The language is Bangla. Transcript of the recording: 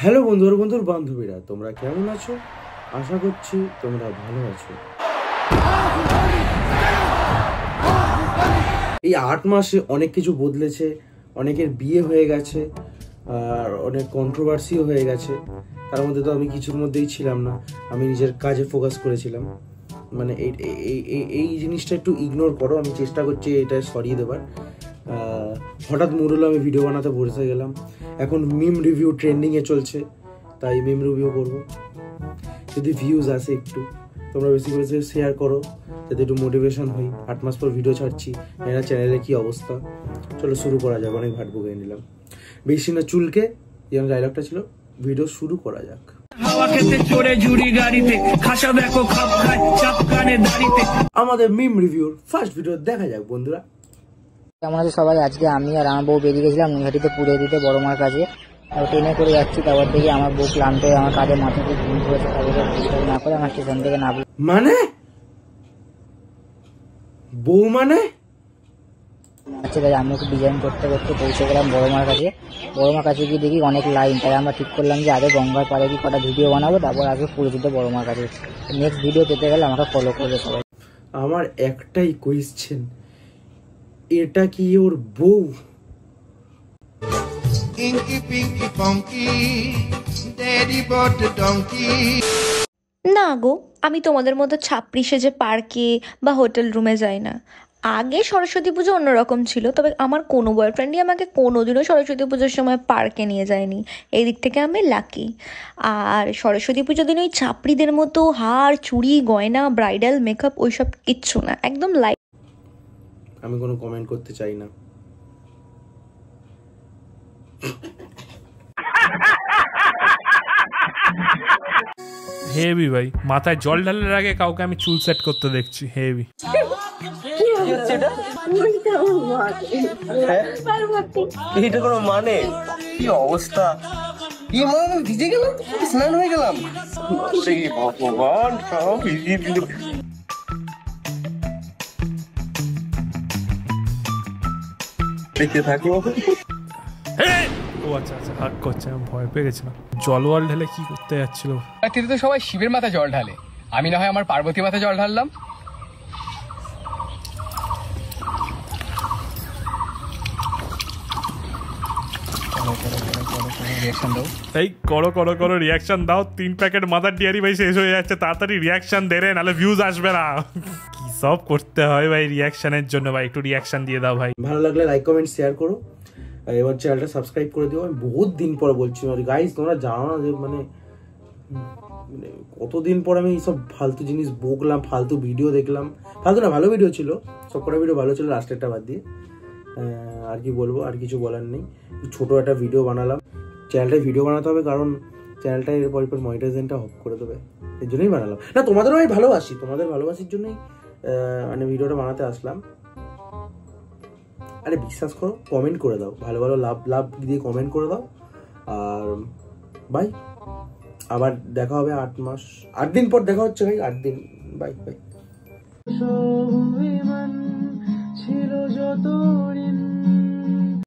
হ্যালো বন্ধুর বান্ধবীরা, তোমরা কেমন আছো? আশা করছি তোমরা ভালো আছো। এই 8 মাসে অনেক কিছু বদলেছে, অনেকের বিয়ে হয়ে গেছে, আর অনেক কন্ট্রোভার্সিও হয়ে গেছে। তার মধ্যে তো আমি কিছুর মধ্যেই ছিলাম না, আমি নিজের কাজে ফোকাস করেছিলাম। মানে এই জিনিসটা একটু ইগনোর করো, আমি চেষ্টা করছি এটা সরিয়ে দেবার। হঠাৎ মুড হলো, আমি ভিডিও বানাতে বসে গেলাম। এখন মিম রিভিউ ট্রেন্ডিংয়ে চলছে, তাই মিম রিভিউ করবো। যদি ভিউজ আসে একটু, তোমরা বেশি করে শেয়ার করো যাতে একটু মোটিভেশন হই। 8 মাস পর ভিডিও ছাড়ছি, এরা চ্যানেলে কি অবস্থা। চলো শুরু করা যাক, অনেক ভাট বকে নিলাম। বেশি না চুলকে, যেমন ডায়লগটা ছিল, ভিডিও শুরু করা যাক। আমাদের মিম রিভিউর ফার্স্ট ভিডিও দেখা যাক বন্ধুরা। কেমন আছে সবাই? আজকে আমি আর আমার বউ বেরিয়ে গেছিলাম নৈহাটিতে পুড়ে দিতে বড় মার কাছে। ট্রেনে করে যাচ্ছি, তারপর থেকে আমার বউ ক্লান্ত হয়ে আমার কাঁধে মাথাতে ঘুম পড়েছে। তারপরে না করে আমার স্টেশন থেকে নামলো। মানে বউ মানে আচ্ছা তাই আমি ওকে ডিজাইন করতে করতে পৌঁছে গেলাম বড় মার কাছে। বড় মার কাছে গিয়ে দেখি অনেক লাইন, তাই আমরা ঠিক করলাম যে আগে গঙ্গার পাড়ে কি কটা ভিডিও বানাবো, তারপর আগে পুড়ে দিতে বড় মার কাছে। নেক্সট ভিডিও পেতে গেলে আমাকে ফলো করবে সবাই। আমার একটাই কোয়েশ্চেন, এটা কি ওর বউ? Inky Pinky Funky Daddy bought a donkey। না গো, আমি তোমাদের মতো ছাপড়ি সেজে পার্কে বা হোটেল রুমে যাই না। আগে সরস্বতী পুজো অন্যরকম ছিল, তবে আমার কোনো বয়ফ্রেন্ডই আমাকে কোনোদিনও সরস্বতী পুজোর সময় পার্কে নিয়ে যায়নি। এই দিক থেকে আমি লাকি। আর সরস্বতী পুজোর দিন ওই ছাপড়িদের মতো হার চুড়ি গয়না ব্রাইডাল মেকআপ ওইসব কিচ্ছু না, একদম লাইট। আমি কোনো কমেন্ট করতে চাই না। হেভি ভাই, মাথায় জল ঢালার আগে কাউকে আমি চুল সেট করতে দেখছি। হেভি এটা কোনো মানে? কি অবস্থা! কি মানে ভিজে গেলাম, স্নান হয়ে গেলাম। ভগবান সব ভিজিয়ে দিল। দেখতে থাকো। ও আচ্ছা আচ্ছা, হাক করছে, আমি ভয় পেয়ে গেছিলাম। জল ঢেলে কি করতে যাচ্ছিল? তো সবাই শিবের মাথায় জল ঢালে, আমি না হয় আমার পার্বতী মাথায় জল ঢাললাম। এই করো করো করো রিয়াকশন দাও। 3 প্যাকেট মাদার ডিয়ারি ভাই শেষ হয়ে যাচ্ছে, তাড়াতাড়ি রিয়াকশন দে রে, নাহলে ভিউজ আসবে না। কি সব করতে হয় ভাই রিয়াকশনের জন্য, ভাই একটু রিয়াকশন দিয়ে দাও ভাই। ভালো লাগলে লাইক কমেন্ট শেয়ার করো, এবার চ্যানেলটা সাবস্ক্রাইব করে দিও। আমি বহুত দিন পর বলছি গাইস, তোমরা জানো না যে মানে কতদিন পর আমি এইসব ফালতু জিনিস বকলাম, ফালতু ভিডিও দেখলাম। ফালতু না, ভালো ভিডিও ছিল, সবকটা ভিডিও ভালো ছিল, লাস্টেরটা বাদ দিয়ে। আর কি বলবো, আর কিছু বলার নেই। ছোট একটা ভিডিও বানালাম, চ্যানেলটায় ভিডিও বানাতে হবে, কারণ চ্যানেলটা এরপর মনিটাইজেশনটা অফ করে দেবে, এর জন্যই বানালাম। না, তোমাদেরও আমি ভালোবাসি, তোমাদের ভালোবাসির জন্যই মানে ভিডিওটা বানাতে আসলাম। আরে বিশ্বাস করো, কমেন্ট করে দাও, ভালো ভালো লাভ দিয়ে কমেন্ট করে দাও। আর বাই, আবার দেখা হবে 8 দিন পর দেখা হচ্ছে ভাই, 8 দিন। Bye bye. ছিল যত